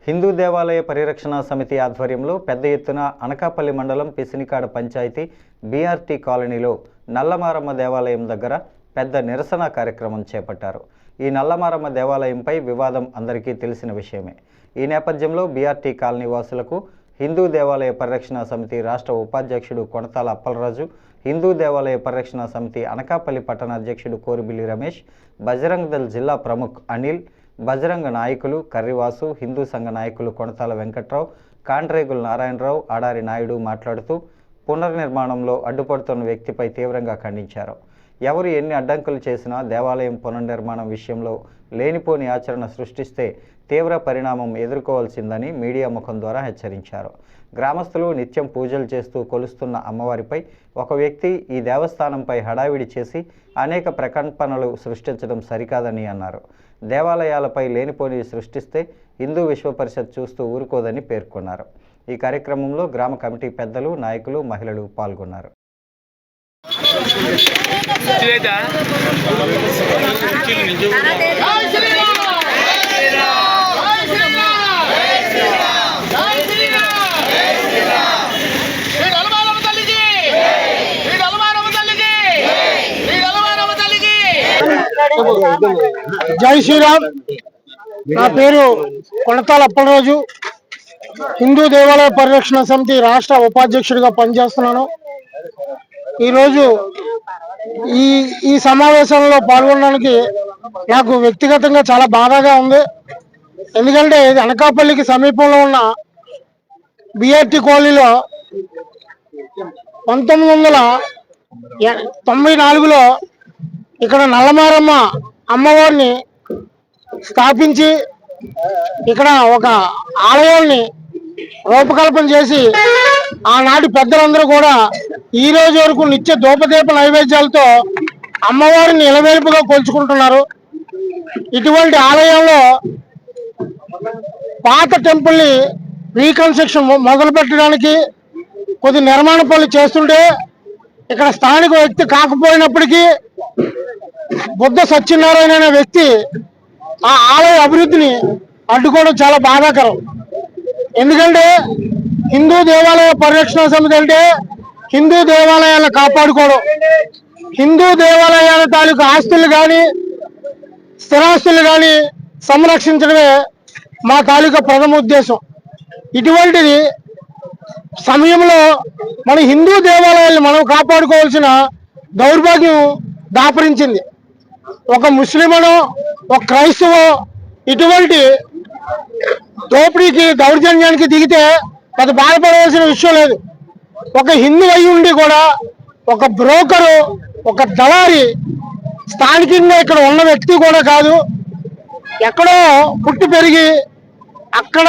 హిందూ దేవాలయ పరిరక్షణ సమితి ఆధ్వర్యంలో పెద్ద ఎత్తున అనకాపల్లి మండలం పిసినికాడ పంచాయతీ బీఆర్టీ కాలనీలో నల్లమారమ్మ దేవాలయం దగ్గర పెద్ద నిరసన కార్యక్రమం చేపట్టారు. ఈ నల్లమారమ్మ దేవాలయంపై వివాదం అందరికీ తెలిసిన విషయమే. ఈ నేపథ్యంలో బీఆర్టీ కాలనీ వాసులకు హిందూ దేవాలయ పరిరక్షణ సమితి రాష్ట్ర ఉపాధ్యక్షుడు కొనతాల అప్పలరాజు, హిందూ దేవాలయ పరిరక్షణ సమితి అనకాపల్లి పట్టణ అధ్యక్షుడు కోరిబిల్లి రమేష్, బజరంగ్ దళ్ జిల్లా ప్రముఖ్ అనిల్, బజరంగ నాయకులు కర్రివాసు, హిందూ సంఘ నాయకులు కొనతాల వెంకట్రావు, కాండ్రేగుల నారాయణరావు, ఆడారి నాయుడు మాట్లాడుతూ పునర్నిర్మాణంలో అడ్డుపడుతున్న వ్యక్తిపై తీవ్రంగా ఖండించారు. ఎవరు ఎన్ని అడ్డంకులు చేసినా దేవాలయం పునర్నిర్మాణం విషయంలో లేనిపోని ఆచరణ సృష్టిస్తే తీవ్ర పరిణామం ఎదుర్కోవాల్సిందని మీడియా ముఖం ద్వారా హెచ్చరించారు. గ్రామస్తులు నిత్యం పూజలు చేస్తూ కొలుస్తున్న అమ్మవారిపై ఒక వ్యక్తి ఈ దేవస్థానంపై హడావిడి చేసి అనేక ప్రకంపనలు సృష్టించడం సరికాదని అన్నారు. దేవాలయాలపై లేనిపోని సృష్టిస్తే హిందూ విశ్వ పరిషత్ చూస్తూ ఊరుకోదని పేర్కొన్నారు. ఈ కార్యక్రమంలో గ్రామ కమిటీ పెద్దలు, నాయకులు, మహిళలు పాల్గొన్నారు. జై శ్రీరామ్. నా పేరు కొనతాల అప్పలరాజు. హిందూ దేవాలయ పరిరక్షణ సమితి రాష్ట్ర ఉపాధ్యక్షుడిగా పనిచేస్తున్నాను. ఈరోజు ఈ సమావేశంలో పాల్గొనడానికి నాకు వ్యక్తిగతంగా చాలా బాధగా ఉంది. ఎందుకంటే ఇది అనకాపల్లికి సమీపంలో ఉన్న బీఆర్టీ కాలనీలో 1994లో ఇక్కడ నల్లమారమ్మ అమ్మవారిని స్థాపించి ఇక్కడ ఒక ఆలయాన్ని రూపకల్పన చేసి ఆనాటి పెద్దలందరూ కూడా ఈ రోజు వరకు నిత్య ధూపదీప నైవేద్యాలతో అమ్మవారిని నిలవేల్పుగా కొలుచుకుంటున్నారు. ఇటువంటి ఆలయంలో పాత టెంపుల్ని రీకన్స్ట్రక్షన్ మొదలు పెట్టడానికి కొద్ది నిర్మాణ పనులు చేస్తుంటే ఇక్కడ స్థానిక వ్యక్తి కాకపోయినప్పటికీ బుద్ధ సత్యనారాయణ అనే వ్యక్తి ఆ ఆలయ అభివృద్ధిని అడ్డుకోవడం చాలా బాధాకరం. ఎందుకంటే హిందూ దేవాలయ పరిరక్షణ సమితి అంటే హిందూ దేవాలయాలను కాపాడుకోవడం, హిందూ దేవాలయాల తాలూకు ఆస్తులు కానీ స్థిరాస్తులు కానీ సంరక్షించడమే మా తాలూకా ప్రథమ ఉద్దేశం. ఇటువంటిది సమయంలో మన హిందూ దేవాలయాలను మనం కాపాడుకోవాల్సిన దౌర్భాగ్యం దాపరించింది. ఒక ముస్లిమనో ఒక క్రైస్తవో ఇటువంటి దోపిడీకి దౌర్జన్యానికి దిగితే అది బాధపడవలసిన విషయం లేదు. ఒక హిందూ అయి ఉండి కూడా ఒక బ్రోకరు, ఒక దళారి, స్థానికంగా ఇక్కడ ఉన్న వ్యక్తి కూడా కాదు, ఎక్కడో పుట్టి పెరిగి అక్కడ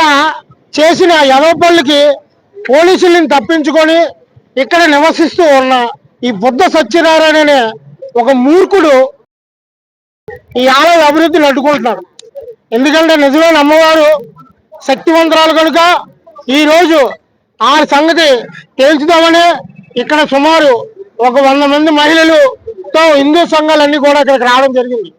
చేసిన యవపళ్ళకి పోలీసులను తప్పించుకొని ఇక్కడ నివసిస్తూ ఉన్న ఈ బుద్ధ సత్యనారాయణ అనే ఒక మూర్ఖుడు ఈ ఆలయ అభివృద్ధిని అడ్డుకుంటున్నాడు. ఎందుకంటే నిజమైన అమ్మవారు శక్తివంతురాలు కనుక ఈరోజు ఆ సంగతి తేల్చుదామని ఇక్కడ సుమారు 100 మంది మహిళలతో హిందూ సంఘాలన్నీ కూడా ఇక్కడికి రావడం జరిగింది.